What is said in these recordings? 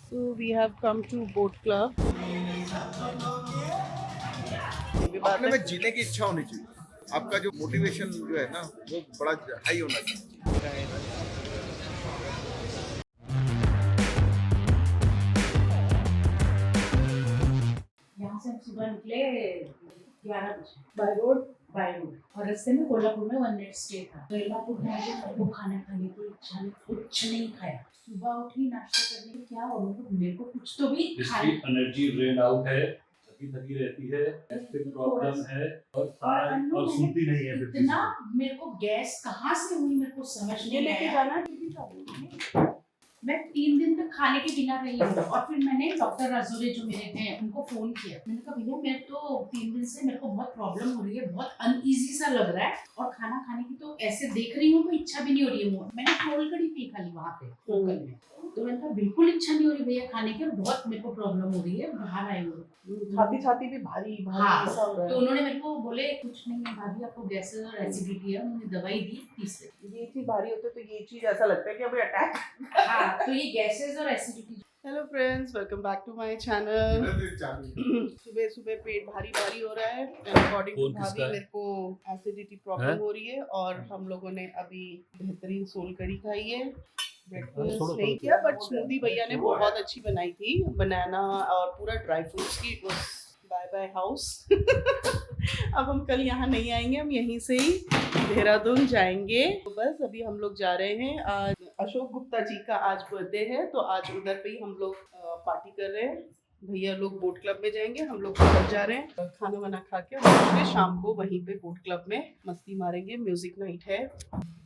So we have come to boat club. अपने में जीने की इच्छा होनी चाहिए। आपका जो मोटिवेशन जो है ना वो बड़ा हाई होना चाहिए। यहाँ से हम सुबह निकले 11 बजे बाय रोड और रास्ते में कोल्हापुर में 1 नाइट स्टे था। कोल्हापुर में वो खाना खाने की इच्छा नहीं, कुछ नहीं खाया। सुबह उठी नाश्ता करने के क्या और मेरे को कुछ तो भी इसकी एनर्जी ड्रेन आउट है, थकी थकी रहती है, गैस्ट्रिक प्रॉब्लम है और सुनती नहीं है। इतना मेरे को गैस कहाँ से हुई मेरे को समझ नहीं आया। मैं 3 दिन तक खाने के बिना रही हूँ और फिर मैंने डॉक्टर राजोरे जो मेरे थे उनको फोन किया। मैंने कहा भैया मेरे तो 3 दिन से मेरे को बहुत प्रॉब्लम हो रही है, बहुत अनईजी सा लग रहा है और खाना खाने की तो ऐसे देख रही हूँ तो इच्छा भी नहीं हो रही है। मैंने कोल्ड कड़ी पी खाली वहाँ पे लोकल में, तो मैंने कहा बिल्कुल इच्छा नहीं हो रही भैया खाने की और बहुत मेरे को प्रॉब्लम हो रही है, बाहर आई हूँ। छाती भी भारी हाँ, ऐसा हो रहा है। तो उन्होंने मेरे को बोले कुछ नहीं है भाभी आपको गैस और एसिडिटी है, उन्होंने दवाई दी 30 ये चीज भारी होते तो ये चीज ऐसा लगता है कि अभी अटैक। हाँ, तो ये गैसेस और acidity. Hello friends, welcome back to my channel. सुबह सुबह पेट भारी भारी हो रहा है। अकॉर्डिंग टू भाभी मेरे को एसिडिटी प्रॉब्लम हो रही है और हम लोगों ने अभी बेहतरीन सोल करी खाई है। ब्रेकफास्ट नहीं किया बट स्मूदी भैया ने बहुत अच्छी बनाई थी, बनाना और पूरा ड्राई फ्रूट्स की। Bye bye house. अब हम कल यहाँ नहीं आएंगे, हम यहीं से ही देहरादून जाएंगे। तो बस अभी हम लोग जा रहे हैं। आज अशोक गुप्ता जी का आज बर्थडे है तो आज उधर पे ही हम लोग पार्टी कर रहे हैं। भैया लोग बोट क्लब में जाएंगे, हम लोग उधर जा रहे हैं। खाना वाना खा के फिर शाम को वहीं पे बोट क्लब में मस्ती मारेंगे। म्यूजिक नाइट है।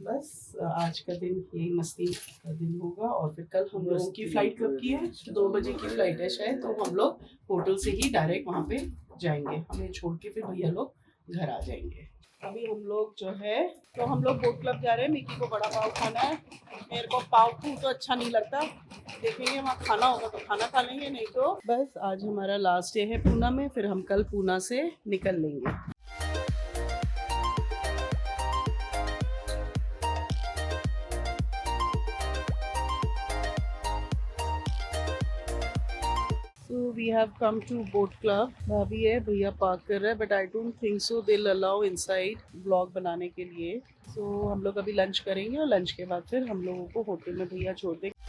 बस आज का दिन यही मस्ती का दिन होगा और फिर कल हम लोगों की फ्लाइट कब की है? 2 बजे की फ्लाइट है शायद, तो हम लोग होटल से ही डायरेक्ट वहाँ पे जाएंगे। हमें छोड़ के फिर भैया लोग घर आ जाएंगे। अभी हम लोग जो है तो हम लोग बोट क्लब जा रहे हैं। मिकी को बड़ा पाव खाना है, मेरे को पाव तो अच्छा नहीं लगता। देखेंगे वहाँ खाना होगा तो खाना खा लेंगे, नहीं तो बस आज हमारा लास्ट डे है पूना में, फिर हम कल पूना से निकल लेंगे। So we have come to boat club. भाभी है, भैया पार्क कर रहा है but I don't think so they will allow inside blog बनाने के लिए। सो हम लोग अभी लंच करेंगे और लंच के बाद फिर हम लोगों को होटल में भैया छोड़ देंगे।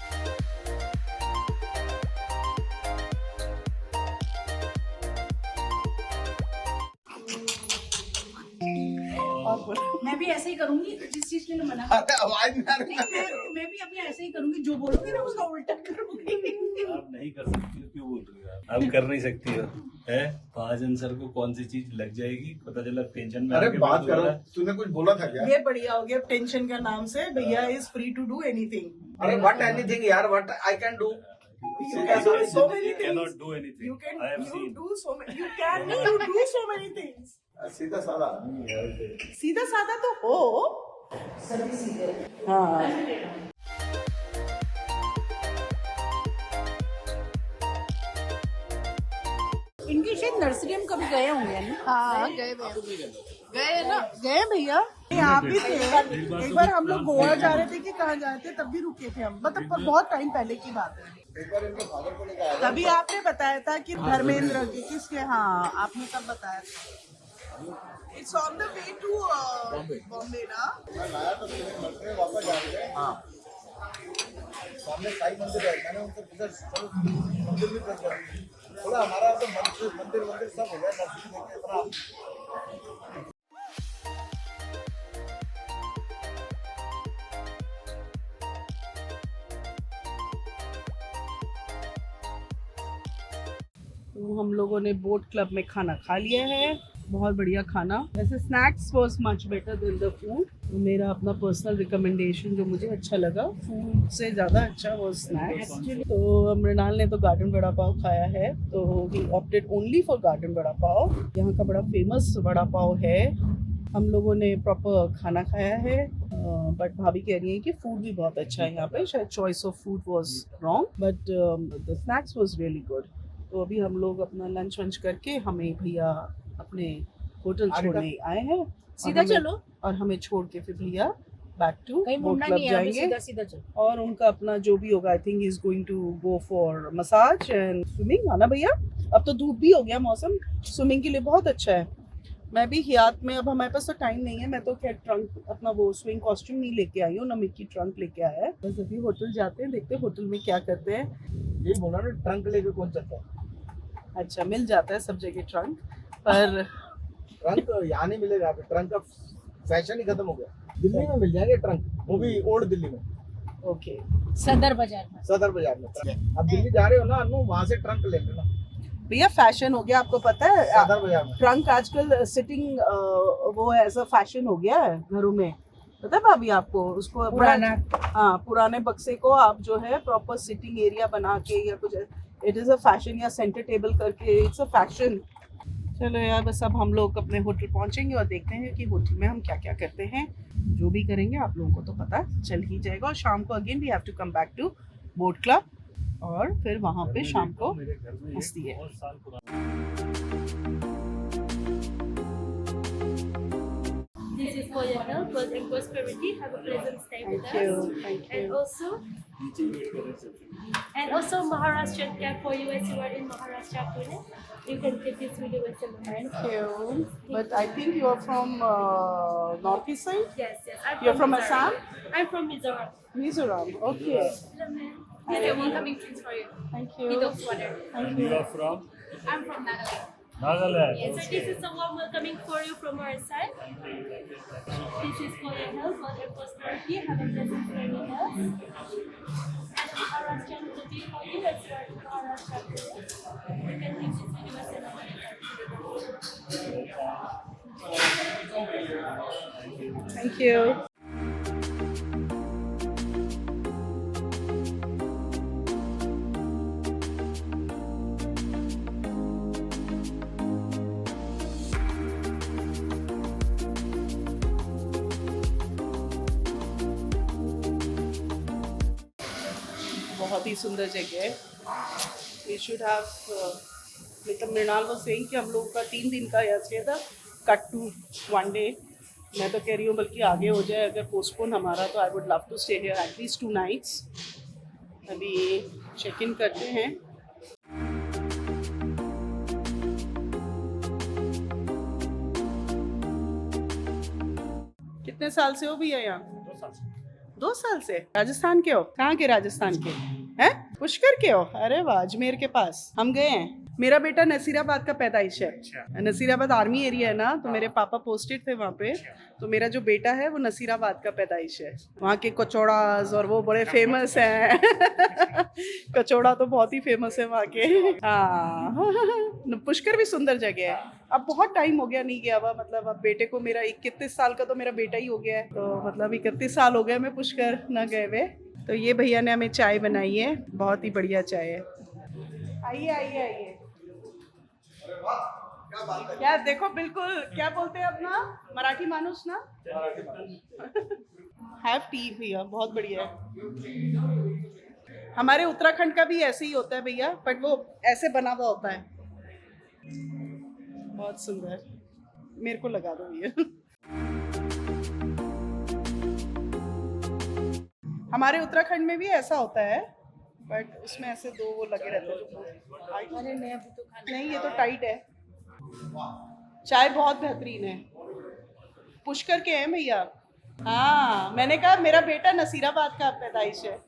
मैं भी ऐसे ही करूंगी जिस चीज के लिए मना आवाज में मैं भी अभी ऐसे ही करूंगी, जो बोलोगे ना उसका उल्टा करूंगी। आप नहीं कर सकती हो, क्यों बोल रही हो? आप कर नहीं सकती हो है? महाजन सर को कौन सी चीज लग जाएगी, पता चला टेंशन में। अरे बात करो, तूने कुछ बोला था क्या? ये बढ़िया हो गया टेंशन का नाम से। भैया is free to do anything. अरे व्हाट एनीथिंग यार, what I can do. You can do so many things. cannot do anything. You can I have you seen. do so many. You can you do so many things. सीधा साधा। सीधा साधा तो हो। सभी सीधे। हाँ। इनकी शायद नर्सरी हम कभी गए होंगे ना? हाँ गए ना, गए भैया। यहाँ भी थे। एक बार हम लोग गोवा जा रहे थे कि कहाँ जा रहे थे, तब भी रुके थे हम, मतलब पर बहुत टाइम पहले की बात है। एक बार इनके फादर को लेकर आया तभी आपने बताया था कि धर्मेंद्र के किसके, हाँ आपने तब बताया था। It's on the way to Bombay ना। मैं लाया तो नर्सरी में वापस जा रहे हैं। हाँ, सामने साई मंदिर है, मैंने उनसे पूछा चलो मंदिर भी कर दिया। बोला हमारा तो मंदिर सब हो गया, नर्सरी देखे इतना। तो हम लोगों ने बोट क्लब में खाना खा लिया है, बहुत बढ़िया खाना। वैसे snacks was much better than the food. मेरा अपना पर्सनल रिकमेंडेशन जो मुझे अच्छा लगा, फूड से ज़्यादा अच्छा वो स्नैक्स। तो मृणाल ने तो गार्डन बड़ा पाव खाया है, तो ही ऑप्टेड ओनली फॉर गार्डन बड़ा पाव। यहाँ का बड़ा फेमस बड़ा पाव है। हम लोगों ने प्रॉपर खाना खाया है बट भाभी कह रही है कि फूड भी बहुत अच्छा है यहाँ पे। शायद choice of food was wrong but the snacks was really good. तो अभी हम लोग अपना लंच वंच करके हमें भैया अपने होटल छोड़ने आए हैं। सीधा चलो। और हमें छोड़ के फिर भैया बैक टू कहीं बोट मुड़ना क्लब नहीं है, अभी जाएंगे सीधा सीधा चल। और उनका अपना जो भी होगा, I think he is going to go for massage and swimming. आना भैया, अब तो धूप भी हो गया, मौसम स्विमिंग के लिए बहुत अच्छा है। मैं भी हियात में, अब हमारे पास तो टाइम नहीं है, मैं तो खैर ट्रंक अपना वो स्विमिंग कॉस्ट्यूम नहीं लेके आई हूँ ना, मिक्की ट्रंक लेके आया है। बस अभी होटल जाते हैं, देखते हैं होटल में क्या करते हैं। ये बोला ना, ट्रंक लेके कौन चलता है? अच्छा, मिल जाता है सब जगह ट्रंक, पर ट्रंक यहाँ नहीं मिलेगा, यहाँ पे ट्रंक का फैशन ही खत्म हो गया। दिल्ली में मिल जाएंगे ट्रंक, वो भी ओल्ड दिल्ली में, ओके। सदर बाजार में। सदर बाजार में ट्रंक। अब दिल्ली जा रहे हो ना अनु, वहाँ से ट्रंक ले लेना, भैया फैशन हो गया, आपको पता है सदर बाजार में। ट्रंक आजकल सिटिंग वो ऐसा फैशन हो गया है घरों में, पता है भाभी आपको? उसको पुराना। हाँ, पुराने बक्से को आप जो है प्रॉपर सिटिंग एरिया बना के या कुछ, इट इज़ अ फैशन, या सेंटर टेबल करके, इट्स अ फैशन। चलो यार, बस अब हम लोग अपने होटल पहुंचेंगे और देखते हैं कि होटल में हम क्या क्या करते हैं। जो भी करेंगे आप लोगों को तो पता चल ही जाएगा। और शाम को again we have to come back to boat club, और फिर वहाँ पे शाम को मस्ती है। This is for your health and prosperity. Have a pleasant stay with us. Thank And also Maharashtrian cap for you as you are in Maharashtra, Pune. You can take this with you as a Thank you. But I think you are from northeast side? Yes, yes. You're from Mizoram. Assam? I'm from Mizoram. Mizoram. Okay. Hello, ma'am. These are welcoming drinks for you. Thank He you. does water. Thank You you. are from I'm from Nagaland. Nagaland. Yes, so this is a warm welcoming for you from our side. This is for your health and prosperity. Have a pleasant stay with us. And Maharashtrian will be for you as you are in Maharashtra. You can take this with you as a Thank you. बहुत ही सुंदर जगह है। We should have, मतलब मृणाल वो saying कि हम लोगों का 3 दिन का यहाँ स्टे था, कट टू 1 डे। मैं तो कह रही हूँ बल्कि आगे हो जाए, अगर पोस्टपोन हमारा, तो I would love to stay here at least 2 nights. अभी चेक इन करते हैं। कितने साल से हो भैया यहाँ? 2 साल से। राजस्थान के हो? कहाँ के राजस्थान के हैं? पुष्कर के हो? अरे वाह, अजमेर के पास हम गए हैं। मेरा बेटा नसीराबाद का पैदाइश है। नसीराबाद आर्मी एरिया है ना, तो मेरे पापा पोस्टेड थे वहाँ पे, तो मेरा जो बेटा है वो नसीराबाद का पैदाइश है। वहाँ के कचौड़ास और वो बड़े फेमस हैं। कचौड़ा तो बहुत ही फेमस है वहाँ के। हाँ, पुष्कर भी सुंदर जगह है। अब बहुत टाइम हो गया नहीं गया हुआ, मतलब अब बेटे को, मेरा 31 साल का तो मेरा बेटा ही हो गया है, तो मतलब 31 साल हो गए मैं पुष्कर न गए हुए। तो ये भैया ने हमें चाय बनाई है, बहुत ही बढ़िया चाय है। आइए आइए आइए। क्या देखो, बिल्कुल क्या बोलते हैं अपना मराठी मानुस ना, हैव टी भैया, बहुत बढ़िया है। हमारे उत्तराखंड का भी ऐसे ही होता है भैया, बट वो ऐसे बना हुआ होता है। बहुत सुंदर, मेरे को लगा दो भैया। हमारे उत्तराखंड में भी ऐसा होता है, बट उसमें ऐसे 2 वो लगे रहते हैं। अरे मैं अभी तो खाना नहीं, ये तो टाइट है। चाय बहुत बेहतरीन है। पुष्कर के हैं भैया। हाँ, मैंने कहा मेरा बेटा नसीराबाद का पैदाइश है।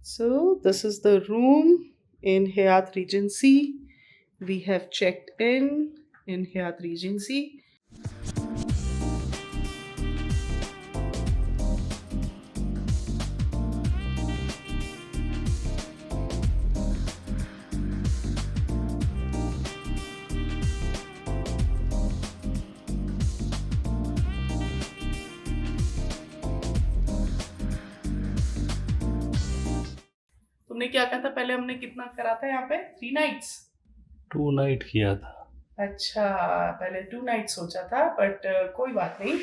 So this is the room in Hyatt Regency. We have checked in Hyatt Regency. तुमने क्या कहा था पहले? हमने कितना करा था यहाँ पे? 3 नाइट्स? 2 नाइट किया था। अच्छा, पहले 2 नाइट सोचा था, बट कोई बात नहीं,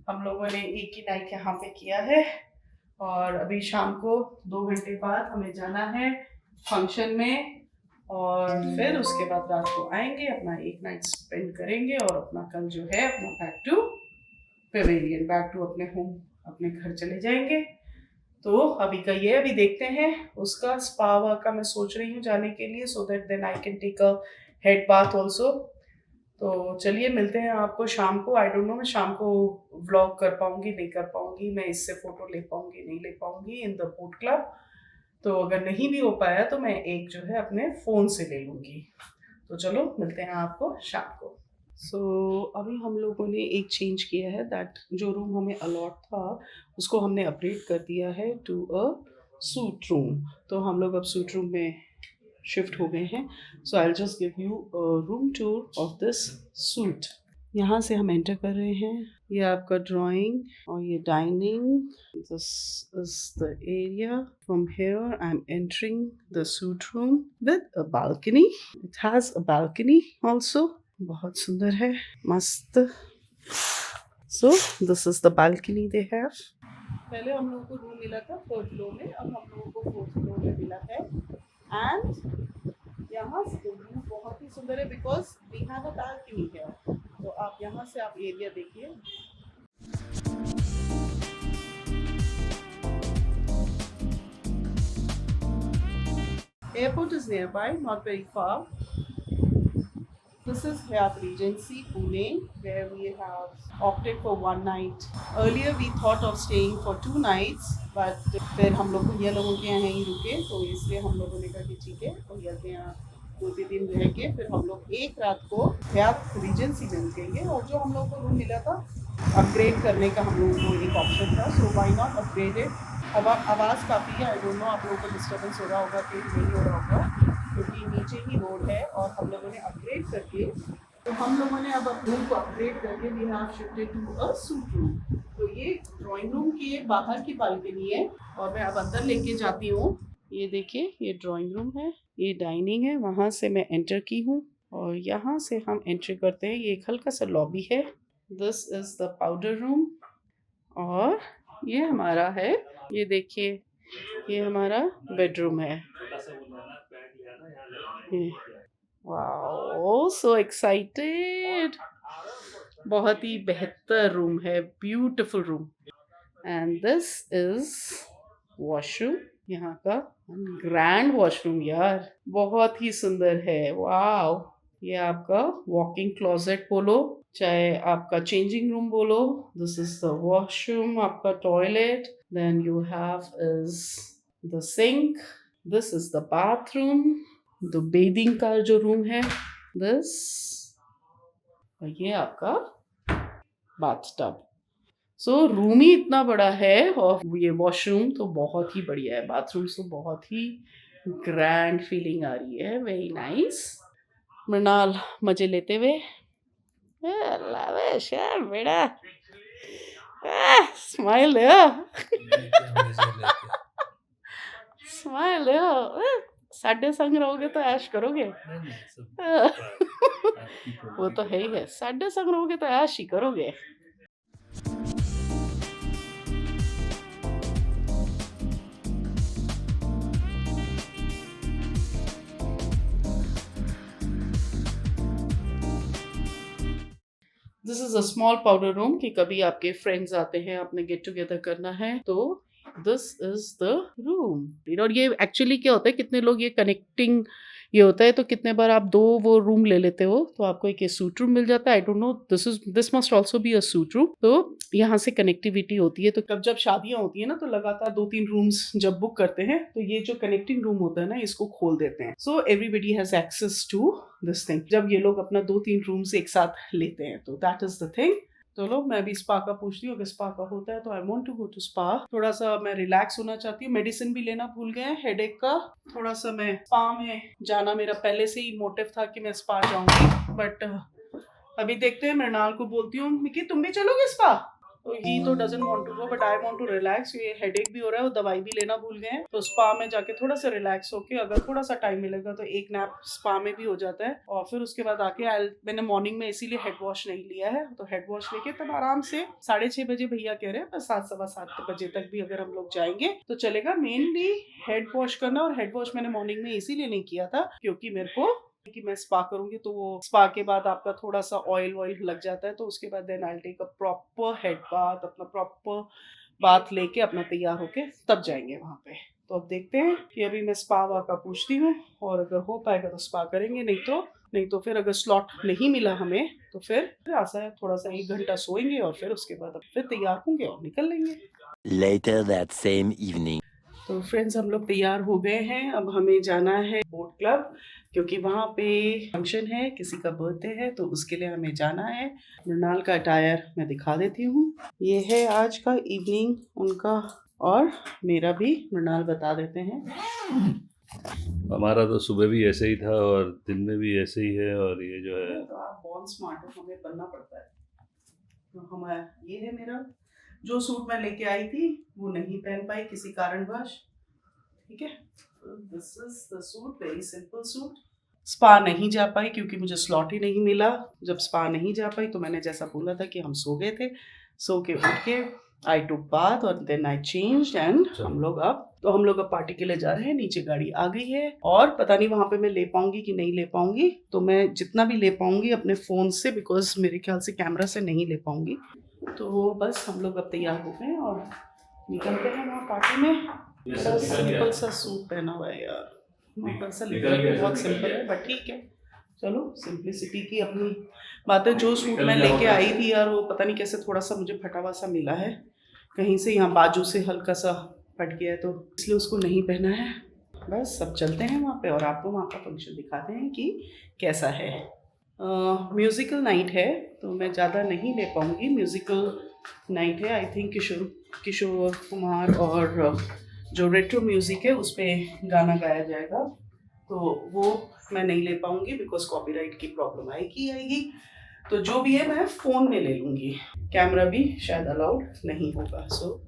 हम लोगों ने 1 ही नाइट यहाँ पे किया है। और अभी शाम को 2 घंटे बाद हमें जाना है फंक्शन में, और फिर उसके बाद रात को आएंगे, अपना एक नाइट स्पेंड करेंगे और अपना कल जो है अपना back to pavilion, back to अपने होम, अपने घर चले जाएंगे। तो अभी का ये, अभी देखते हैं उसका स्पा वर्क का मैं सोच रही हूँ जाने के लिए, so that then I can take a head bath also. तो चलिए मिलते हैं आपको शाम को। आई डोंट नो मैं शाम को व्लॉग कर पाऊंगी नहीं कर पाऊंगी, मैं इससे फोटो ले पाऊंगी नहीं ले पाऊंगी इन द बोट क्लब। तो अगर नहीं भी हो पाया तो मैं एक जो है अपने फ़ोन से ले लूँगी। तो चलो मिलते हैं आपको शाम को। अभी हम लोगों ने एक चेंज किया है, दैट जो रूम हमें अलॉट था उसको हमने अपग्रेड कर दिया है टू अ सूट रूम। तो हम लोग अब सूट रूम में शिफ्ट हो गए हैं। So I will just give you room tour of this suite. यहाँ से हम एंटर कर रहे हैं, ये आपका ड्राइंग और ये dining, this is the area. From here I am entering the suit room with a balcony, it has a balcony also, बहुत सुंदर है, मस्त। So this is the balcony they have. पहले हम लोगों को रूम मिला था 3rd फ्लोर में, अब हम लोगों को 4th फ्लोर में मिला है। एंड यहाँ से व्यू बहुत ही सुंदर है because we have a balcony है। तो आप यहाँ से आप एरिया देखिए। Airport is nearby, not very far. This is Hyatt Regency Pune, where we have opted for 1 night. Earlier we thought of staying for 2 nights, but फिर हम लोग भैया लोगों के यहाँ ही रुके, तो इसलिए हम लोगों ने कहा कि ठीक है भैया के यहाँ 2-3 दिन रह के फिर हम लोग एक रात को Hyatt Regency में रुकेंगे। और जो हम लोग को रूम मिला था अपग्रेड करने का हम लोगों को एक ऑप्शन था, so why not upgrade it. अब आवाज़ काफ़ी है, आई डोंट नो आप लोगों को डिस्टर्बेंस हो रहा होगा कि नहीं हो रहा होगा, क्योंकि नीचे ही रोड है और हम लोगों ने अपग्रेड करके, तो हम लोगों ने अब रूम को अपग्रेड करके we have shifted to a suite room. तो ये ड्राइंग रूम की बाहर की बालकनी है और मैं अब अंदर लेके जाती हूँ। ये देखिए, ये ड्राइंग रूम है, ये डाइनिंग है, वहाँ से मैं एंटर की हूँ और यहाँ से हम एंट्री करते हैं। ये एक हल्का सा लॉबी है। This is the powder room और ये हमारा है, ये देखिए ये हमारा बेडरूम है। वाओ, सो एक्साइटेड, बहुत ही बेहतर रूम है, beautiful room. And this is washroom, यहाँ का ग्रैंड वॉशरूम यार, बहुत ही सुंदर है। वाओ, ये आपका वॉकिंग क्लोजेट बोलो चाहे आपका चेंजिंग रूम बोलो, दिस इज द वॉशरूम, आपका toilet, then you have is the sink, this is the bathroom, the bathing का जो रूम है दिस, और ये आपका बाथटब। सो रूम ही इतना बड़ा है और ये वॉशरूम तो बहुत ही बढ़िया है, बाथरूम तो बहुत ही ग्रैंड फीलिंग आ रही है, वेरी नाइस। मृणाल मजे लेते हुए, बेटा स्माइल दो, स्माइल दो, साढ़े संग रहोगे तो ऐश करोगे। वो तो है ही है, साढ़े संग रहोगे तो ऐश ही करोगे। This is a small powder room कि कभी आपके फ्रेंड्स आते हैं, आपने गेट टुगेदर करना है तो दिस इज द रूम। और ये एक्चुअली क्या होता है, कितने लोग ये कनेक्टिंग ये होता है, तो कितने बार आप 2 वो रूम ले लेते हो तो आपको एक सूट रूम मिल जाता है। I don't know, this must also be a suite room. तो यहाँ से कनेक्टिविटी होती है। तो कब जब शादियाँ होती है ना तो लगातार 2-3 रूम्स जब बुक करते हैं तो ये जो कनेक्टिंग रूम होता है ना इसको खोल देते हैं। So everybody has access to this thing जब ये लोग अपना 2-3 रूम्स एक साथ लेते हैं, तो दैट इज द थिंग। चलो मैं भी स्पा का पूछती हूँ, अगर स्पा का होता है तो I want to go to spa. थोड़ा सा मैं रिलैक्स होना चाहती हूँ, मेडिसिन भी लेना भूल गए हेडेक का। थोड़ा सा मैं स्पा में जाना, मेरा पहले से ही मोटिव था कि मैं स्पा जाऊंगी, बट अभी देखते हैं। मृणाल को बोलती हूँ, मिकी तुम भी चलोगे स्पा? ही तो doesn't want to go but I want to relax. ये हेडेक भी हो रहा है और दवाई भी लेना भूल गए हैं, तो स्पा में जाके थोड़ा सा रिलैक्स होके अगर थोड़ा सा टाइम मिलेगा तो एक नैप स्पा में भी हो जाता है। और फिर उसके बाद आके मैंने मॉर्निंग में इसीलिए हेड वॉश नहीं लिया है, तो हेड वॉश लेके तब आराम से 6:30 बजे भैया कह रहे हैं, बस 7, सवा 7 बजे तक भी अगर हम लोग जाएंगे तो चलेगा। मेनली हेड वॉश करना, और हेड वॉश मैंने मॉर्निंग में इसीलिए नहीं किया था क्योंकि मेरे को कि मैं स्पा करूंगी तो वो स्पा के बाद आपका थोड़ा सा ऑयल लग जाता है, तो उसके बाद then I take a proper head bath, अपना प्रॉपर बाथ लेके अपना तैयार होके तब जाएंगे वहाँ पे। तो अब देखते हैं कि अभी मैं स्पा का पूछती हूँ, और अगर हो पाएगा तो स्पा करेंगे, नहीं तो फिर अगर स्लॉट नहीं मिला हमें तो फिर ऐसा है थोड़ा सा 1 घंटा सोएंगे और फिर उसके बाद अब फिर तैयार होंगे और निकल लेंगे। Later that same evening. तो फ्रेंड्स हम लोग तैयार हो गए हैं, अब हमें जाना है बोट क्लब क्योंकि वहाँ पे फंक्शन है, किसी का बर्थडे है, तो उसके लिए हमें जाना है। मृणाल का अटायर मैं दिखा देती हूँ, ये है आज का इवनिंग उनका और मेरा भी। मृणाल बता देते हैं। हमारा तो सुबह भी ऐसे ही था और दिन में भी ऐसे ही है, और ये जो है तो आप बॉर्न स्मार्ट हो, हमें बनना पड़ता है। तो हमारा ये है, मेरा जो सूट मैं लेके आई थी वो नहीं पहन पाई किसी कारणवश, ठीक है। This is the suit, very simple suit. Spa नहीं जा पाई क्योंकि मुझे स्लॉट ही नहीं मिला। जब स्पा नहीं जा पाई तो मैंने जैसा बोला था कि हम सो गए थे, सो के उठ के आई टुक बाथ और देन आई चेंज एंड हम लोग अब पार्टी के लिए जा रहे हैं। नीचे गाड़ी आ गई है और पता नहीं वहाँ पे मैं ले पाऊंगी कि नहीं ले पाऊंगी, तो मैं जितना भी ले पाऊंगी अपने फ़ोन से, बिकॉज मेरे ख्याल से कैमरा से नहीं ले पाऊंगी। तो बस हम लोग अब तैयार हो गए और निकलते हैं वहाँ पार्टी में। बड़ा सिंपल सा सूट पहना हुआ है यार, बहुत सिंपल है बट ठीक है, चलो सिंपलिसिटी की अपनी बात है। जो सूट मैं लेके आई थी यार वो पता नहीं कैसे थोड़ा सा मुझे फटा हुआ सा मिला है कहीं से, यहाँ बाजू से हल्का सा फट गया है, तो इसलिए उसको नहीं पहना है। बस सब चलते हैं वहाँ पे और आपको वहाँ का फंक्शन दिखाते हैं कि कैसा है। म्यूज़िकल नाइट है तो मैं ज़्यादा नहीं ले पाऊँगी। म्यूज़िकल नाइट है, आई थिंक किशोर कुमार और जो रेट्रो म्यूज़िक है उस पर गाना गाया जाएगा, तो वो मैं नहीं ले पाऊँगी बिकॉज कॉपीराइट की प्रॉब्लम आएगी। तो जो भी है मैं फ़ोन में ले लूँगी, कैमरा भी शायद अलाउड नहीं होगा। सो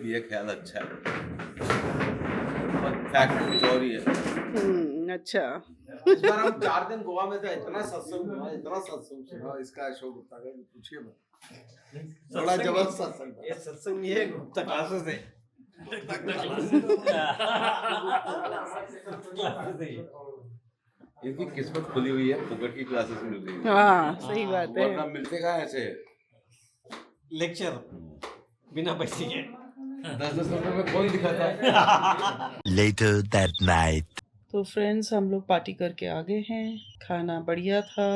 ये ख्याल अच्छा है और फैक्ट कुछ और ही है। अच्छा। इस बार हम 4 दिन गोवा में थे, इतना सत्संग सुना इसका अशोक गुप्ता का पूछिए मत, बड़ा जबरदस्त सत्संग था। ये सत्संग ये गुप्ता क्लासेस है। इनकी किस्मत खुली हुई है, फुकट की क्लासेस मिल रही है। हाँ सही बात है, वरना मिलते कहाँ ऐसे लेक्चर बिना पैसे के 10-10 रुपए में कौन दिखाता है। Later that night. तो फ्रेंड्स हम लोग पार्टी करके आ गए हैं, खाना बढ़िया था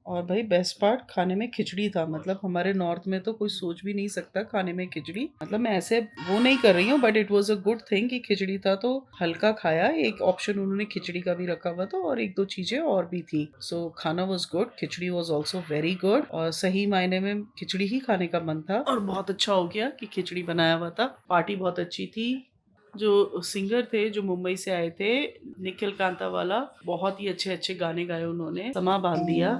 और भाई बेस्ट पार्ट खाने में खिचड़ी था। मतलब हमारे नॉर्थ में तो कोई सोच भी नहीं सकता खाने में खिचड़ी, मतलब मैं ऐसे वो नहीं कर रही हूँ but it was a good thing कि खिचड़ी था तो हल्का खाया। एक ऑप्शन उन्होंने खिचड़ी का भी रखा हुआ था और 1-2 चीजें और भी थी। सो खाना was good, khichdi was also very good और सही मायने में खिचड़ी ही खाने का मन था और बहुत अच्छा हो गया कि खिचड़ी बनाया हुआ था। पार्टी बहुत अच्छी थी, जो सिंगर थे जो मुंबई से आए थे, निखिल कांतावाला, बहुत ही अच्छे अच्छे गाने गाए उन्होंने, समा बांध दिया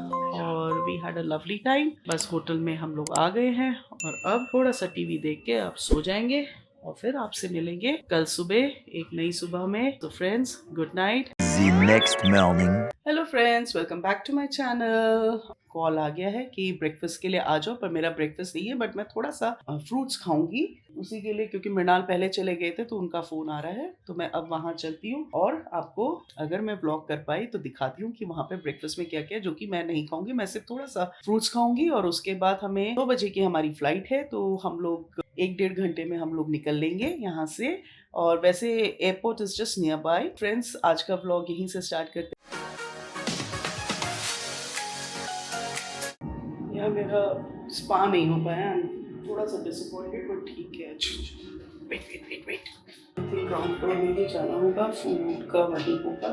और we had a lovely time. बस होटल में हम लोग आ गए हैं और अब थोड़ा सा टीवी देख के अब सो जाएंगे और फिर आपसे मिलेंगे कल सुबह एक नई सुबह में। तो friends, good night. The next morning. Hello friends, welcome back to my channel. Call आ गया है कि ब्रेकफास्ट के लिए आ जाओ, पर मेरा ब्रेकफास्ट नहीं है, बट मैं थोड़ा सा फ्रूट्स खाऊंगी उसी के लिए, क्योंकि मृणाल पहले चले गए थे तो उनका फ़ोन आ रहा है, तो मैं अब वहाँ चलती हूँ और आपको अगर मैं ब्लॉग कर पाई तो दिखाती हूँ कि वहाँ पे ब्रेकफास्ट में क्या क्या है, जो कि मैं नहीं खाऊंगी। मैं सिर्फ थोड़ा सा फ्रूट्स खाऊंगी और उसके बाद हमें 2 बजे की हमारी फ्लाइट है, तो हम लोग 1-1.5 घंटे में हम लोग निकल लेंगे यहाँ से। और वैसे airport is just near by. Friends, आज का व्लॉग यहीं से स्टार्ट करते हैं। यह मेरा स्पा नहीं हो पाया, थोड़ा सा डिसअपॉइंटेड, बट ठीक है। Wait I think ground floor में ही जाना होगा, फूड का वहीं होगा।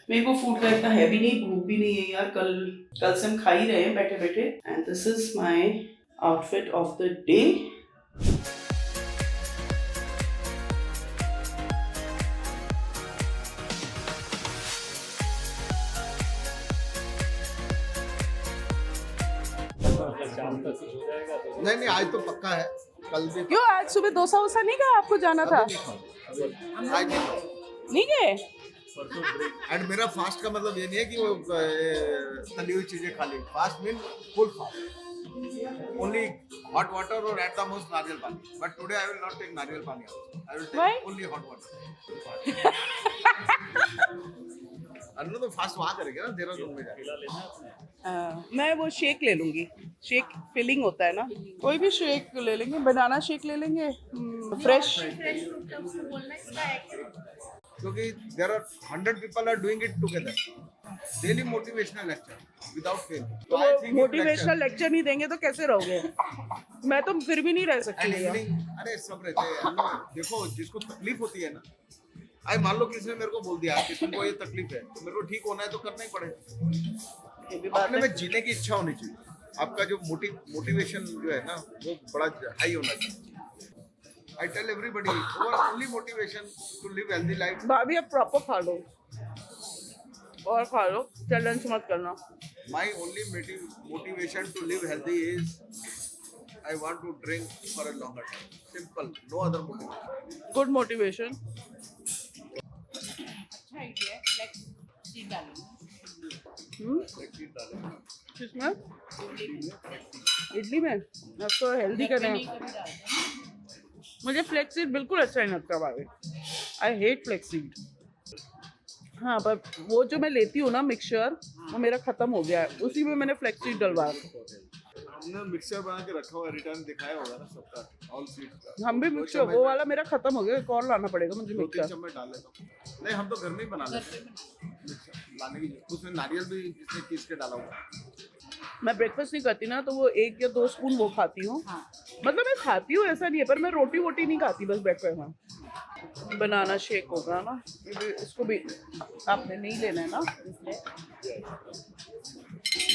मेरे को फूड का इतना हैवी नहीं, भूख भी नहीं है यार, कल से हम खा ही रहे हैं बैठे बैठे। And this is my outfit of the day. नहीं आज तो पक्का है, कल भी क्यों आज सुबह डोसा वोसा नहीं गया? आपको जाना था? आज नहीं गए? एंड मेरा फास्ट का मतलब ये नहीं है कि वो तली हुई चीजें खा ली। Fast mean full fast, only hot water और at the most nariyal pani. But today I will not take nariyal pani, I will take only hot water. Annu तो फास्ट वहाँ करेंगे ना, देहरादून में जाके। मैं वो शेक ले लूंगी, शेक फिलिंग होता है ना, कोई भी शेक ले लेंगे, बनाना शेक ले लेंगे, फ्रेश। क्योंकि there are 100 people are doing it together, daily motivational lecture without fail। तो मोटिवेशनल लेक्चर नहीं देंगे तो कैसे रहोगे? मैं तो फिर भी नहीं रह सकती भैया। अरे सब रहते हैं। देखो, जिसको तकलीफ होती है ना, आई मान लो किसी ने मेरे को बोल दिया कि तुमको ये तकलीफ है, तो मेरे को ठीक होना है तो करना ही पड़ेगा। अपने में जीने की इच्छा होनी चाहिए। आपका जो मोटिवेशन जो है ना, वो बड़ा हाई होना चाहिए। I tell everybody, our only motivation to live healthy life। भाभी अब प्रॉपर खा लो और खा लो, चैलेंज मत करना। My only motivation to live healthy is I want to drink for a longer time। Simple, no other motivation। Good motivation. किसमें? इडली में? अब तो हेल्दी करें। मुझे फ्लेक्स सीड बिल्कुल अच्छा नहीं लगता भाभी, आई हेट फ्लेक्स सीड। हाँ, पर वो जो मैं लेती हूँ ना मिक्सचर, वो मेरा खत्म हो गया है, उसी में मैंने फ्लेक्स सीड डलवा। हमने मिक्सचर बना के रखा हुआ, रिटर्न दिखाया होगा ना सबका, ऑल सीड्स का। हम भी मिक्सचर, वो वाला मेरा खत्म हो गया, एक और लाना पड़ेगा मुझे मिक्सचर। 2-3 चम्मच डाल लेता हूँ। नहीं, हम तो घर में ही बना लेते हैं लाने की। उसमें नारियल भी इसने पीस के डाला हुआ। मैं ब्रेकफास्ट नहीं करती ना, तो वो 1 या 2 स्पून वो खाती हूँ। मतलब मैं खाती हूँ, ऐसा नहीं है, पर मैं रोटी वोटी नहीं खाती बस ब्रेकफास्ट में। बनाना शेक होगा ना, इसको भी आपने नहीं लेना है ना, इसलिए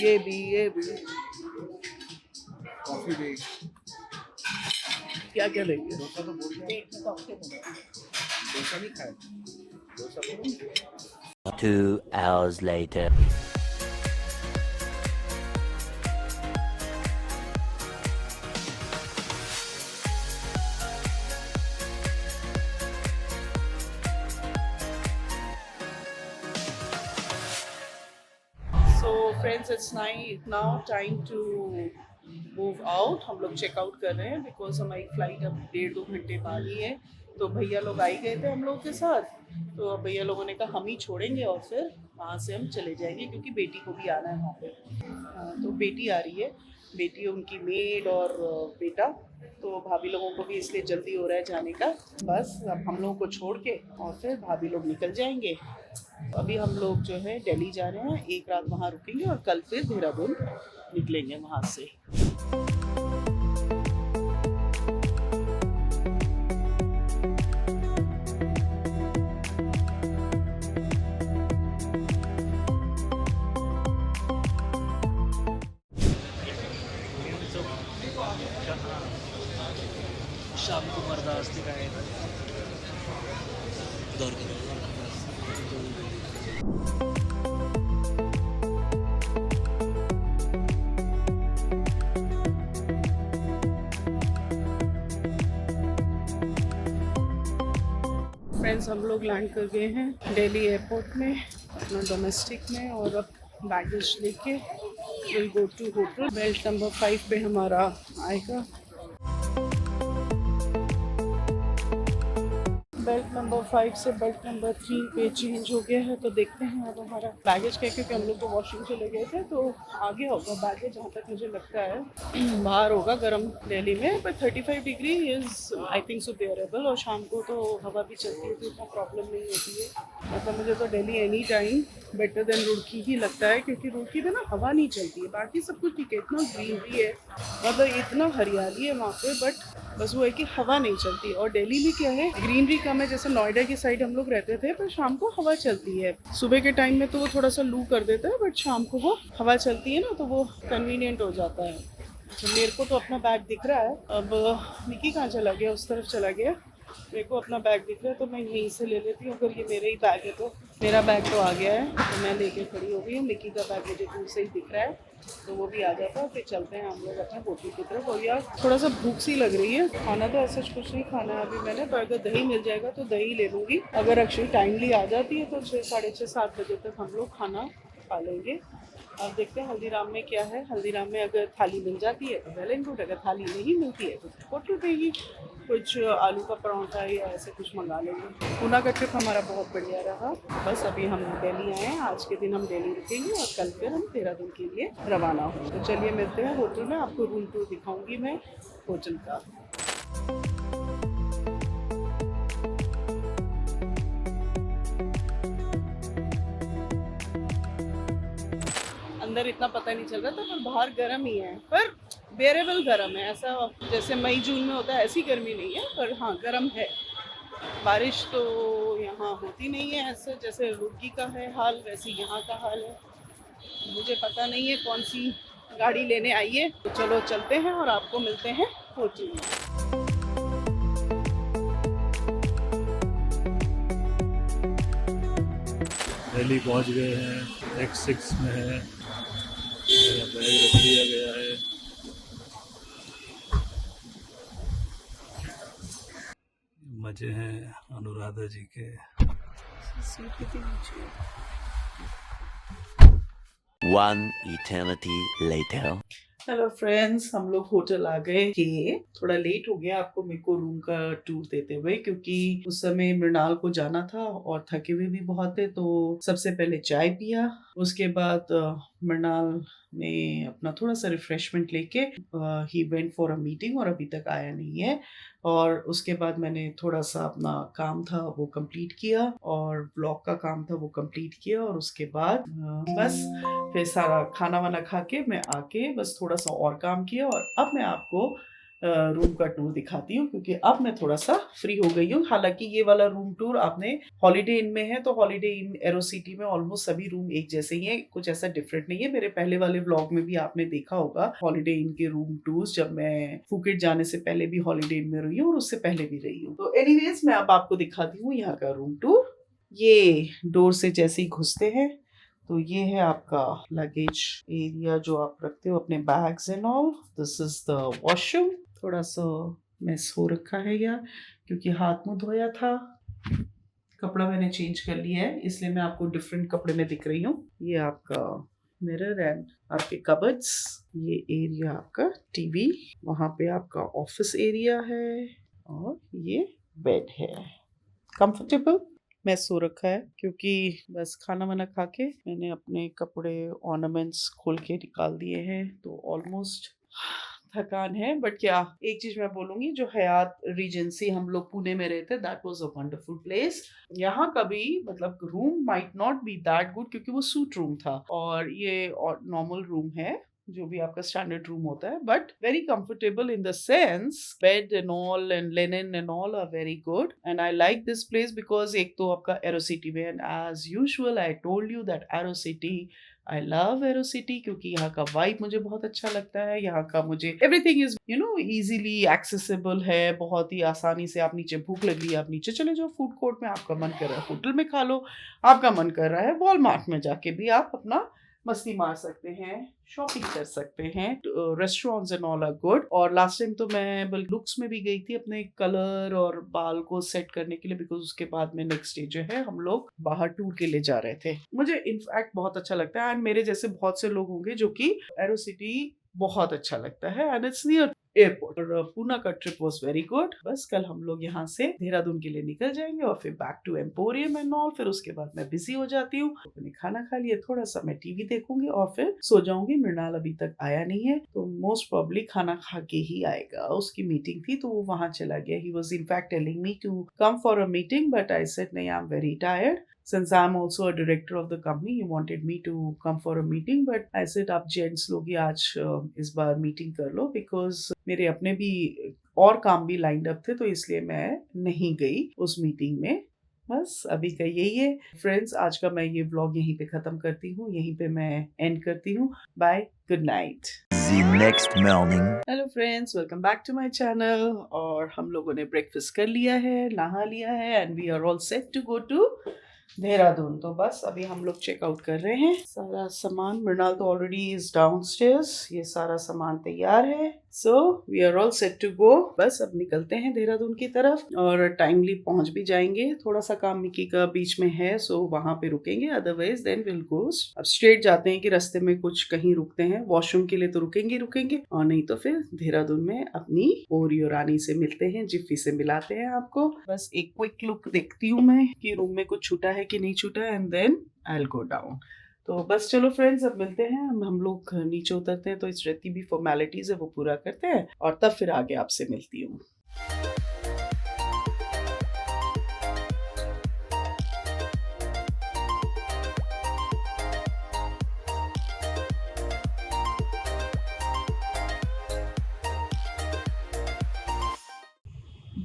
ये भी कॉफी भी। क्या क्या लेंगे? डोसा तो बोल दिया। डोसा नहीं खाया, dosa 2 hours later. So friends, it's now time to move out। हम लोग चेकआउट कर रहे हैं बिकॉज हमारी फ्लाइट अब 1.5-2 घंटे बाद ही है। तो भैया लोग आई गए थे हम लोग के साथ, तो अब भैया लोगों ने कहा हम ही छोड़ेंगे और फिर वहाँ से हम चले जाएंगे, क्योंकि बेटी को भी आना है वहाँ पे। तो बेटी आ रही है, बेटी, उनकी मेड और बेटा। तो भाभी लोगों को भी इसलिए जल्दी हो रहा है जाने का। बस अब हम लोगों को छोड़ के और फिर भाभी लोग निकल जाएंगे। अभी हम लोग जो है दिल्ली जा रहे हैं, 1 रात वहाँ रुकेंगे और कल फिर देहरादून निकलेंगे वहाँ से। शाम को बर्दाश्त कराएगा। फ्रेंड्स, हम लोग लैंड कर गए हैं दिल्ली एयरपोर्ट में अपना डोमेस्टिक में, और अब बैगेज लेके will go to hotel. Belt number 5 पे हमारा आएगा। बेल्ट नंबर 5 से बेल्ट नंबर 3 पे चेंज हो गया है, तो देखते हैं अब हमारा बैगेज क्या, क्योंकि हम लोग तो वॉशरूम चले गए थे तो आगे होगा बैगेज, जहाँ तक मुझे लगता है बाहर होगा गर्म दिल्ली में। But 35 degree is I think so bearable, और शाम को तो हवा भी चलती है तो इतना प्रॉब्लम नहीं होती है। मतलब मुझे तो Delhi any time better than Roorkee ही लगता है, क्योंकि रुड़की में ना हवा नहीं चलती है, बाकी सब कुछ ठीक है, इतना ग्रीनरी है, मतलब इतना हरियाली है वहाँ पे, बट बस वो है कि हवा नहीं चलती। और दिल्ली में क्या है, ग्रीनरी कम है, जैसे नोएडा की साइड हम लोग रहते थे, पर शाम को हवा चलती है। सुबह के टाइम में तो वो थोड़ा सा लू कर देता है, बट शाम को वो हवा चलती है ना, तो वो कन्वीनियंट हो जाता है। तो मेरे को तो अपना बैग दिख रहा है। अब निकी कहाँ चला गया, उस तरफ चला गया। मेरे को अपना बैग दिख रहा है तो मैं यहीं से ले लेती हूँ, अगर ये मेरा ही बैग है तो। मेरा बैग तो आ गया है, तो मैं लेके खड़ी हो गई हूँ। निकी का बैग मुझे दूर से ही दिख रहा है, तो वो भी आ जाता है। फिर चलते हैं हम लोग अपने होटल की तरफ। और यार थोड़ा सा भूख सी लग रही है, खाना तो ऐसा कुछ नहीं खाना है अभी मैंने, पर अगर दही मिल जाएगा तो दही ले लूँगी। अगर अक्षय टाइमली आ जाती है तो 6, साढ़े 6, 7 बजे तक हम लोग खाना खा लेंगे। अब देखते हैं हल्दीराम में क्या है। हल्दीराम में अगर थाली मिल जाती है तो वेल एंड गुड, अगर थाली नहीं मिलती है तो होटल पे ही कुछ आलू का पराठा या ऐसे कुछ मंगा लेंगे। पूना का ट्रिप हमारा बहुत बढ़िया रहा। बस अभी हम दिल्ली आए हैं, आज के दिन हम दिल्ली रुकेंगे और कल फिर हम देहरादून के लिए रवाना होंगे। तो चलिए मिलते हैं होटल में, आपको रूम टूर दिखाऊंगी मैं होटल का। अंदर इतना पता नहीं चल रहा था, पर बाहर गर्म ही है, पर बेरेबल गर्म है। ऐसा जैसे मई जून में होता है ऐसी गर्मी नहीं है, पर हाँ गर्म है। बारिश तो यहाँ होती नहीं है ऐसे, जैसे रुड़की का है हाल वैसे यहाँ का हाल है। मुझे पता नहीं है कौन सी गाड़ी लेने आई है, तो चलो चलते हैं और आपको मिलते हैं होटल में। दिल्ली पहुंच गए हैं, X6 में है, मेरा बैग रख दिया गया है। मजे हैं अनुराधा जी के। One eternity later. Hello friends, हम लोग होटल आ गए थे। थोड़ा लेट हो गया आपको मेरे को रूम का टूर देते हुए, क्योंकि उस समय मृणाल को जाना था और थके हुए भी बहुत थे। तो सबसे पहले चाय पिया, उसके बाद मृणाल ने अपना थोड़ा सा रिफ्रेशमेंट लेके he went for a meeting, और अभी तक आया नहीं है। और उसके बाद मैंने थोड़ा सा अपना काम था वो कंप्लीट किया, और ब्लॉग का काम था वो कंप्लीट किया, और उसके बाद बस फिर सारा खाना वाना खा के मैं आके बस थोड़ा सा और काम किया। और अब मैं आपको रूम का टूर दिखाती हूँ, क्योंकि अब मैं थोड़ा सा फ्री हो गई हूँ। हालांकि ये वाला रूम टूर आपने हॉलीडे इन में है, तो हॉलीडे इन एरोसिटी में ऑलमोस्ट सभी रूम एक जैसे ही हैं, कुछ ऐसा डिफरेंट नहीं है। मेरे पहले वाले व्लॉग में भी आपने देखा होगा हॉलीडे इन के रूम टूर्स, जब मैं फुकेट जाने से पहले भी हॉलीडे इन में रही हूँ और उससे पहले भी रही हूँ। तो एनीवेज मैं अब आपको दिखाती हूँ यहाँ का रूम टूर। ये डोर से जैसे ही घुसते हैं तो ये है आपका लगेज एरिया जो आप रखते हो अपने bags and all. This is the washroom. थोड़ा सा मैस हो रखा है यार, क्योंकि हाथ मुंह धोया था। कपड़ा मैंने चेंज कर लिया है, इसलिए मैं आपको डिफरेंट कपड़े में दिख रही हूँ। ये आपका मिरर एंड आपके कबर्ड्स, ये एरिया आपका टीवी, वहाँ पे आपका ऑफिस एरिया है, और ये बेड है। कंफर्टेबल मैस हो रखा है, क्योंकि बस खाना वाना खा के मैंने अपने कपड़े ऑर्नामेंट्स खोल के निकाल दिए हैं, तो ऑलमोस्ट थकान है। बट क्या एक चीज मैं बोलूंगी, जो हयात रीजेंसी हम लोग पुणे में रहते, that was a wonderful place. यहाँ का भी मतलब room might not be that good, क्योंकि वो सूट रूम था, और ये नॉर्मल रूम है जो भी आपका स्टैंडर्ड रूम होता है, but very comfortable in the sense bed and all and linen and all are very good, and I like this place because एक तो आपका एरोसिटी में, and as usual I told you that Aerocity I love Aerocity क्योंकि यहाँ का vibe मुझे बहुत अच्छा लगता है। यहाँ का मुझे एवरीथिंग इज इजीली एक्सेसिबल है, बहुत ही आसानी से। आप नीचे भूख लगी, आप नीचे चले जाओ फूड कोर्ट में, आपका मन कर रहा है होटल में खा लो, आपका मन कर रहा है वॉलमार्ट में जाके भी आप अपना मस्ती मार सकते हैं, शॉपिंग कर सकते हैं। Restaurants and all are good. और लास्ट टाइम तो मैं लुक्स में भी गई थी अपने कलर और बाल को सेट करने के लिए, बिकॉज उसके बाद में नेक्स्ट डे जो है हम लोग बाहर टूर के लिए जा रहे थे। मुझे इनफैक्ट बहुत अच्छा लगता है, एंड मेरे जैसे बहुत से लोग होंगे जो कि एरोसिटी बहुत अच्छा लगता है, एंड इट्स नियर एयरपोर्ट। और पूना का ट्रिप वाज वेरी गुड। बस कल हम लोग यहाँ से देहरादून के लिए निकल जाएंगे और फिर back to emporium and all. फिर उसके बाद मैं बिजी हो जाती हूँ, मैंने खाना खा लिया, थोड़ा सा मैं टीवी देखूंगी और फिर सो जाऊंगी। मृणाल अभी तक आया नहीं है, तो मोस्ट प्रोबेबली खाना खा के ही आएगा। उसकी मीटिंग थी तो वो वहां चला गया। He was in fact telling me to come for a meeting, but I said नहीं, I am very tired. Since I'm also a director of the company, he wanted me to come for a meeting, but I said आप gents लोग ही आज इस बार meeting कर लो, because मेरे अपने भी और काम भी लाइंड अप थे, तो इसलिए मैं नहीं गई उस मीटिंग में। बस अभी का यही है फ्रेंड्स। आज का मैं ये व्लॉग यहीं पे खत्म करती हूँ, यहीं पे मैं एंड करती हूँ। Bye, good night. The next morning. Hello friends, welcome back to my channel. और हम लोगों ने ब्रेकफास्ट कर लिया है, नहा लिया है, and we are all set to go to Dehradun. तो बस अभी हम लोग चेकआउट कर रहे हैं। सारा सामान, मृणाल तो ऑलरेडी इज डाउनस्टेयर्स, ये सारा सामान तैयार है। So we are all set to go. बस अब निकलते हैं देहरादून की तरफ, और टाइमली पहुंच भी जाएंगे। थोड़ा सा काम मिकी का बीच में है, सो वहां पे रुकेंगे, अदरवाइज देन विल गो। अब स्ट्रेट जाते हैं कि रास्ते में कुछ कहीं रुकते हैं, वॉशरूम के लिए तो रुकेंगे, और नहीं तो फिर देहरादून में अपनी ओरियो रानी से मिलते हैं, जिफ्फी से मिलाते हैं आपको। बस एक क्विक लुक देखती हूँ मैं कि रूम में कुछ छूटा है कि नहीं छूटा, and then I will go down. तो बस चलो फ्रेंड्स, अब मिलते हैं। हम लोग नीचे उतरते हैं, तो इस जितनी भी फॉर्मेलिटीज है वो पूरा करते हैं, और तब फिर आगे आपसे मिलती हूँ।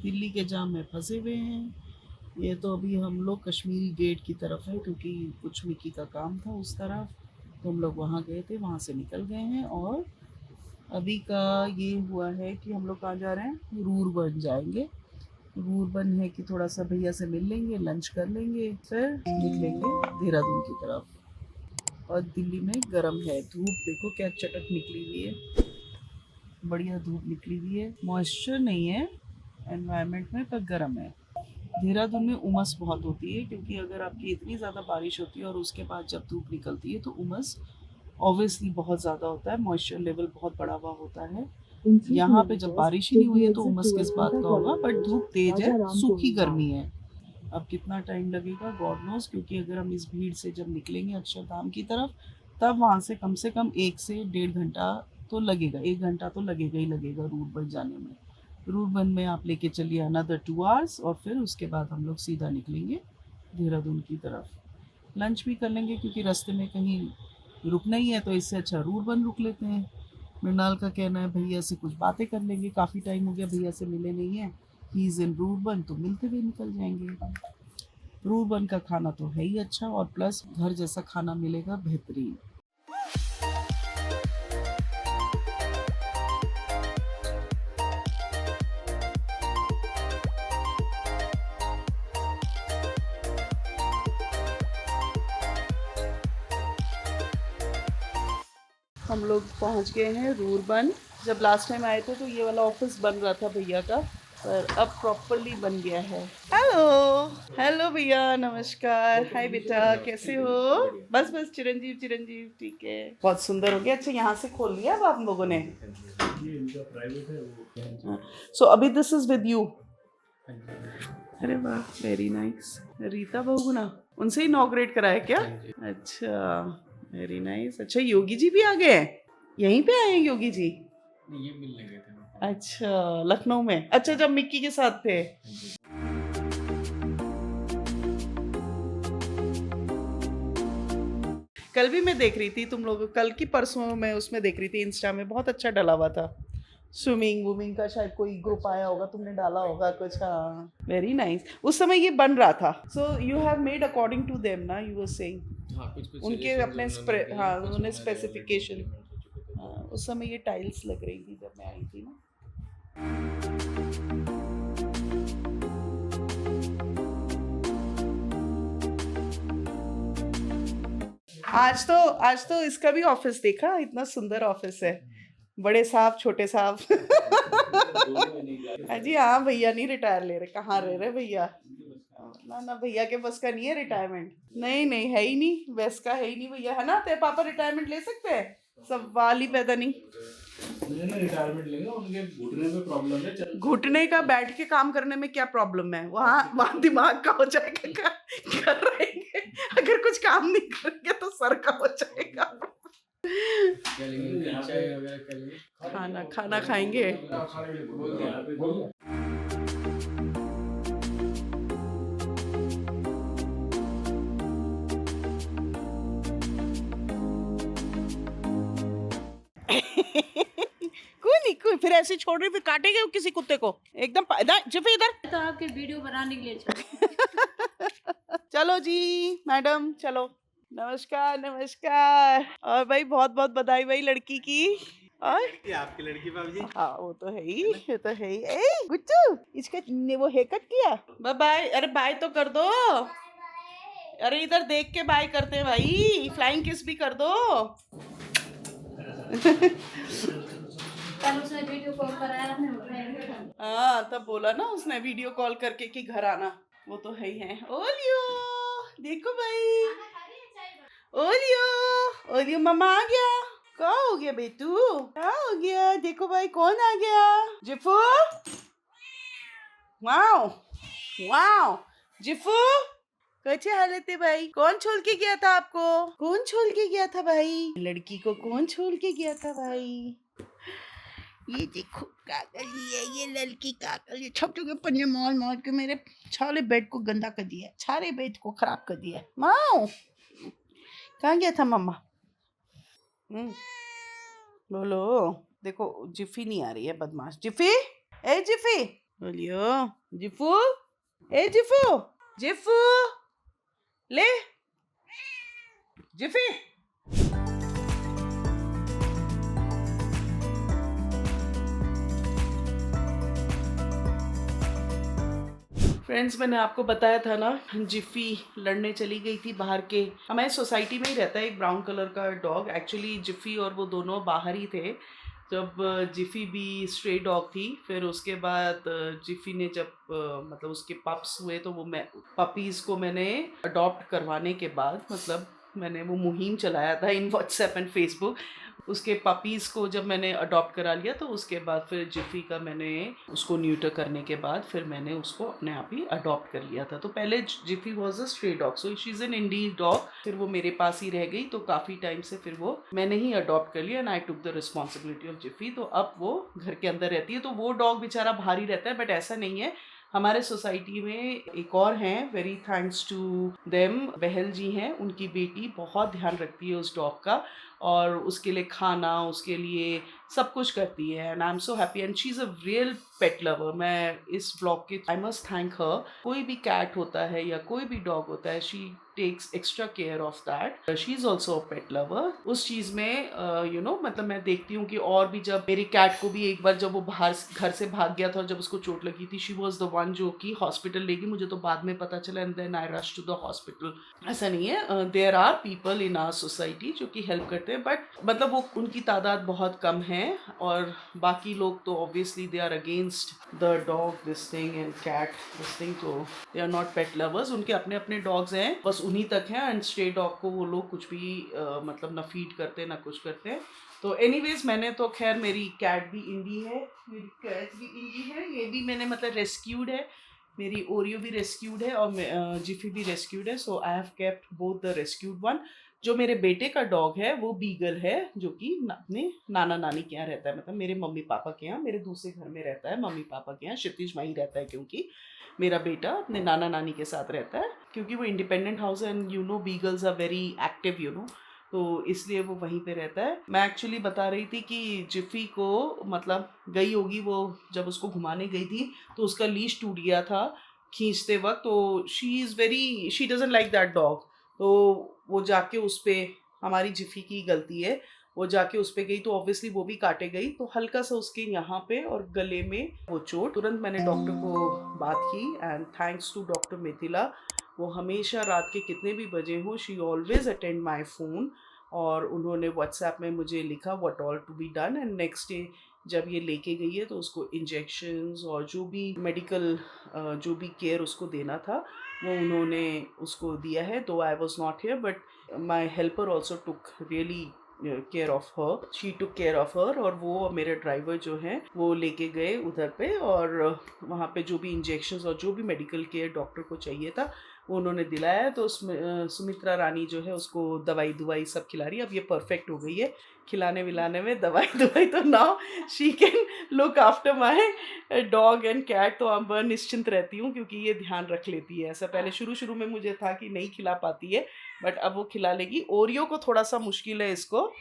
दिल्ली के जाम में फंसे हुए हैं। ये तो अभी हम लोग कश्मीरी गेट की तरफ है, क्योंकि कुछ मिकी का काम था उस तरफ, तो हम लोग वहाँ गए थे, वहाँ से निकल गए हैं। और अभी का ये हुआ है कि हम लोग कहाँ जा रहे हैं, रूरबन जाएंगे। रूरबन है कि थोड़ा सा भैया से मिल लेंगे, लंच कर लेंगे, फिर निकलेंगे देहरादून की तरफ। और दिल्ली में गर्म है, धूप देखो क्या चटक निकली हुई है, बढ़िया धूप निकली हुई है। मॉइस्चर नहीं है एनवायरनमेंट में, पर गर्म है। देहरादून में उमस बहुत होती है, क्योंकि अगर आपकी इतनी ज़्यादा बारिश होती है और उसके बाद जब धूप निकलती है तो उमस ऑब्वियसली बहुत ज़्यादा होता है, मॉइस्चर लेवल बहुत बढ़ा हुआ होता है। यहाँ पे जब बारिश ही नहीं हुई है तो उमस किस बात का होगा, बट धूप तेज है, सूखी गर्मी है। अब कितना टाइम लगेगा गॉड नोस, क्योंकि अगर हम इस भीड़ से जब निकलेंगे अक्षरधाम की तरफ, तब वहाँ से कम 1 से 1.5 घंटा तो लगेगा, 1 घंटा तो लगेगा ही लगेगा रूरबन जाने में। रूरबन में आप लेके चलिए अनदर 2 आवर्स, और फिर उसके बाद हम लोग सीधा निकलेंगे देहरादून की तरफ। लंच भी कर लेंगे, क्योंकि रास्ते में कहीं रुकना ही है, तो इससे अच्छा रूरबन रुक लेते हैं। मृणाल का कहना है भैया से कुछ बातें कर लेंगे, काफ़ी टाइम हो गया भैया से मिले नहीं है, ही इज़ इन रूरबन, तो मिलते हुए निकल जाएंगे। रूरबन का खाना तो है ही अच्छा, और प्लस घर जैसा खाना मिलेगा बेहतरीन। हम लोग पहुंच गए हैं रूरबन। जब लास्ट टाइम आए थे तो ये वाला ऑफिस बन रहा था भैया का, पर अब प्रॉपरली बन गया है। हेलो भैया, नमस्कार। हाय बेटा, कैसे हो? बस चिरंजीव ठीक है, बहुत सुंदर हो गया। अच्छा, यहाँ से खोल लिया अब आप लोगों ने? ये इनका प्राइवेट है वो। सो अभी दिस इज विद यू? अरे वाह, वेरी नाइस। रीता बहुगुना, उनसे इनॉग्रेट कराया क्या? अच्छा, वेरी नाइस। अच्छा, योगी जी भी आ गए हैं? यहीं पे आए हैं योगी जी? ये मिलने गए थे। अच्छा, लखनऊ में। अच्छा, जब मिक्की के साथ थे। कल भी मैं देख रही थी तुम लोग, कल की परसों मैं उसमें देख रही थी इंस्टा में, बहुत अच्छा डला हुआ था। स्विमिंग वुमिंग का शायद कोई ग्रुप आया होगा, तुमने डाला होगा कुछ। हाँ, वेरी नाइस। उस समय ये बन रहा था। So you have made according to them ना, यू वर सेइंग? हाँ कुछ कुछ उनके अपने हाँ उन्होंने स्पेसिफिकेशन, उस समय ये टाइल्स लग रही थी जब मैं आई थी ना। आज तो इसका भी ऑफिस देखा, इतना सुंदर ऑफिस है, बड़े साहब छोटे साहब। जी हाँ, भैया नहीं रिटायर ले रहे, कहाँ रह रहे भैया, ना भैया के बस का नहीं है रिटायरमेंट, नहीं है ही नहीं, बस का है ही नहीं भैया, है ना, तेरे पापा रिटायरमेंट ले सकते हैं, सवाल ही पैदा नहीं। रिटायरमेंट लेंगे, उनके घुटने में प्रॉब्लम है, घुटने का बैठ के काम करने में क्या प्रॉब्लम है, वहाँ दिमाग का हो जाएगा, कर रहेंगे, अगर कुछ काम नहीं करेंगे तो सर का हो जाएगा। खाना खाएंगे। कोई फिर ऐसे छोड़ रहे, फिर काटेंगे किसी कुत्ते को एकदम इधर। तो आपके वीडियो बनाने के लिए चलो जी मैडम, चलो, नमस्कार। और भाई बहुत बहुत बधाई भाई लड़की की। और आपकी लड़की बाबूजी, हाँ वो तो है ही, वो तो है ही। ए गुच्चू, इसका ने वो हेयर कट किया, बाय। अरे बाय तो कर दो, अरे इधर देख के बाय करते हैं भाई, फ्लाइंग किस भी कर दो। कल उसने वीडियो कॉल कराया, आपने उठाया। हाँ तब बोला ना उसने वीडियो कॉल करके कि घर आना, वो तो है ही है। ओलियो देखो भाई, ओलियो मामा आ गया। क्या हो गया बेटू, क्या हो गया, देखो भाई कौन आ गया, जिफू। वाओ जिफू, कैसे हालत है भाई, कौन छोड़ के गया था आपको, कौन छोड़ के गया था भाई, लड़की को कौन छोड़ के गया था भाई। ये देखो काकल, ये लड़की काकल, ये छोटे के पन्ने मार के मेरे सारे बेड को गंदा कर दिया, सारे बेड को खराब कर दिया। माओ कहाँ गया था मम्मा, बोलो। देखो जिफी नहीं आ रही है, बदमाश जिफी, ए जिफी बोलियो, जिफू, ए जिफू ले जिफी। फ्रेंड्स मैंने आपको बताया था ना, जिफी लड़ने चली गई थी बाहर के, हमारे सोसाइटी में ही रहता है एक ब्राउन कलर का डॉग। एक्चुअली जिफी और वो दोनों बाहर ही थे जब जिफी भी स्ट्रे डॉग थी। फिर उसके बाद जिफी ने जब मतलब उसके पप्स हुए तो वो पपीज़ को मैंने अडॉप्ट करवाने के बाद, मतलब मैंने वो मुहिम चलाया था इन व्हाट्सएप एंड फेसबुक, उसके पपीज़ को जब मैंने अडॉप्ट करा लिया तो उसके बाद फिर जिफी का मैंने उसको न्यूटर करने के बाद फिर मैंने उसको अपने आप ही अडॉप्ट कर लिया था। तो पहले Jiffy was a stray dog, so she is an indie dog. फिर वो मेरे पास ही रह गई तो काफ़ी टाइम से फिर वो मैंने ही अडॉप्ट कर लिया and I took the responsibility of Zifi. तो अब वो घर के अंदर रहती है। तो वो डॉग बेचारा भारी रहता है, बट ऐसा नहीं है, हमारे सोसाइटी में एक और हैं, वेरी थैंक्स टू देम, बहल जी हैं, उनकी बेटी बहुत ध्यान रखती है उस डॉग का और उसके लिए खाना, उसके लिए सब कुछ करती है and I am so happy and she is a real pet lover. मैं इस ब्लॉग के आई मस्ट थैंक हर। कोई भी कैट होता है या कोई भी डॉग होता है, she takes extra care of that. She is also a pet lover. उस चीज़ में यू नो मतलब मैं देखती हूँ कि और भी, जब मेरी कैट को भी एक बार जब वो बाहर घर से भाग गया था और जब उसको चोट लगी थी, शी वॉज द वन जो कि हॉस्पिटल ले गई। मुझे तो बाद में पता चला and then I rush to the hospital. ऐसा नहीं है, there are people in our society जो कि हेल्प करते हैं, बट मतलब वो उनकी तादाद बहुत कम है और बाकी लोग तो obviously they are against the dog this thing and cat this thing, तो they are not pet lovers. उनके अपने अपने डॉग्स हैं, बस उन्हीं तक हैं एंड स्ट्रे डॉग को वो लोग कुछ भी मतलब ना फीड करते ना कुछ करते। तो एनीवेज मैंने तो खैर, मेरी कैट भी इंडी है, मेरी कैट भी इंडी है, ये भी मैंने मतलब रेस्क्यूड है, मेरी ओरियो भी रेस्क्यूड है और जिफी भी रेस्क्यूड है। So I have kept both the rescued one. जो मेरे बेटे का डॉग है वो बीगल है, जो कि अपने नाना नानी के यहाँ रहता है, मतलब मेरे मम्मी पापा के यहाँ, मेरे दूसरे घर में रहता है मम्मी पापा के यहाँ। क्षितिज वहीं रहता है क्योंकि मेरा बेटा अपने नाना नानी के साथ रहता है, क्योंकि वो independent house and you know beagles are very active you know, तो इसलिए वो वहीं पे रहता है। मैं एक्चुअली बता रही थी कि जिफी को मतलब गई होगी वो, जब उसको घुमाने गई थी तो उसका लीश टूट गया था खींचते वक्त, तो she doesn't like that dog. तो वो जाके उस पे, हमारी जिफ़ी की गलती है, वो जाके उस पे गई तो ऑब्वियसली वो भी काटे गई, तो हल्का सा उसके यहाँ पे और गले में वो चोट। तुरंत मैंने डॉक्टर को बात की and thanks to doctor Mithila, वो हमेशा रात के कितने भी बजे हों, she always attend my phone, और उन्होंने व्हाट्सएप में मुझे लिखा what all to be done, and next day जब ये लेके गई है तो उसको इंजेक्शंस और जो भी मेडिकल जो भी केयर उसको देना था वो उन्होंने उसको दिया है। तो I was not here but my helper also took really care of her, she took care of her, और वो मेरे ड्राइवर जो हैं वो लेके गए उधर पे, और वहाँ पे जो भी इंजेक्शंस और जो भी मेडिकल केयर डॉक्टर को चाहिए था वो उन्होंने दिलाया। तो उसमें सुमित्रा रानी जो है उसको दवाई दुवाई सब खिला रही है, अब ये परफेक्ट हो गई है खिलाने विलाने में, दवाई दुवाई, तो now she can look after my dog and cat. तो अब निश्चिंत रहती हूँ क्योंकि ये ध्यान रख लेती है। ऐसा पहले शुरू में मुझे था कि नहीं खिला पाती है, बट अब वो खिला लेगी। ओरियो को थोड़ा सा मुश्किल है इसको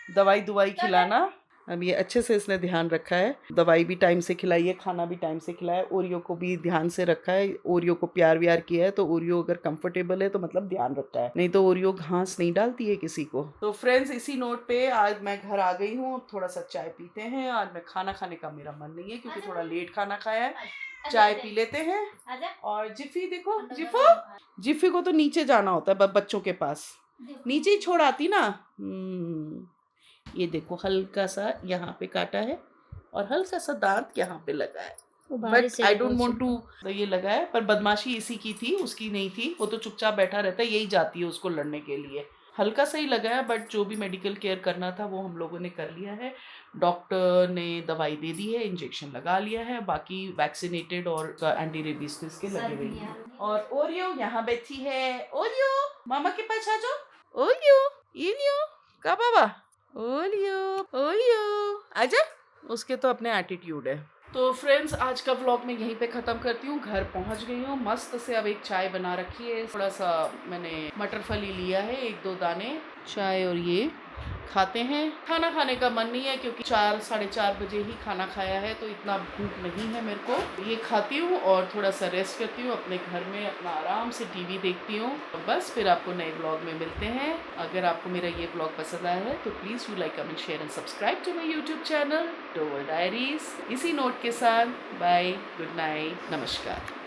दवाई दुवाई खिलाना, अब ये अच्छे से इसने ध्यान रखा है, दवाई भी टाइम से खिलाई है, खाना भी टाइम से खिलाया है, ओरियो को भी ध्यान से रखा है, ओरियो को प्यार व्यार किया है। तो ओरियो अगर कंफर्टेबल है तो मतलब ध्यान रखता है, नहीं तो ओरियो घास नहीं डालती है किसी को। तो फ्रेंड्स, इसी नोट पे आज मैं घर आ गई हूँ, थोड़ा सा चाय पीते हैं। आज मैं खाना खाने का मेरा मन नहीं है क्योंकि थोड़ा लेट खाना खाया है, चाय पी लेते हैं। और जिफ़ी देखो, जिफ़ी को तो नीचे जाना होता है बच्चों के पास, नीचे ही छोड़ आती ना। ये देखो हल्का सा यहाँ पे काटा है और हल्का सा दांत यहाँ पे लगा है, but I don't want to, तो ये लगा है, पर बदमाशी इसी की थी, उसकी नहीं थी। वो तो चुपचाप बैठा रहता है, यही जाती है उसको लड़ने के लिए। हल्का सा ही लगा है, बट जो भी मेडिकल केयर करना था वो हम लोगों ने कर लिया है। डॉक्टर ने दवाई दे दी है, इंजेक्शन लगा लिया है, बाकी वैक्सीनेटेड और एंटी रेबीज के लगे हुए हैं। और ओरियो यहाँ बैठी है, ओरियो मामा के पास आ जाओ, ओरियो का बाबा, ओलियो आजा, उसके तो अपने एटीट्यूड है। तो फ्रेंड्स, आज का व्लॉग मैं यहीं पे ख़त्म करती हूँ। घर पहुँच गई हूँ मस्त से, अब एक चाय बना रखी है, थोड़ा सा मैंने मटर फली लिया है, 1-2 दाने चाय, और ये खाते हैं। खाना खाने का मन नहीं है क्योंकि 4-4:30 बजे ही खाना खाया है, तो इतना भूख नहीं है मेरे को। ये खाती हूँ और थोड़ा सा रेस्ट करती हूँ अपने घर में, अपना आराम से टीवी देखती हूँ। बस फिर आपको नए ब्लॉग में मिलते हैं। अगर आपको मेरा ये ब्लॉग पसंद आया है तो please you like, comment, share and subscribe to my YouTube channel Dover Diaries. इसी नोट के साथ बाय, गुड नाइट, नमस्कार।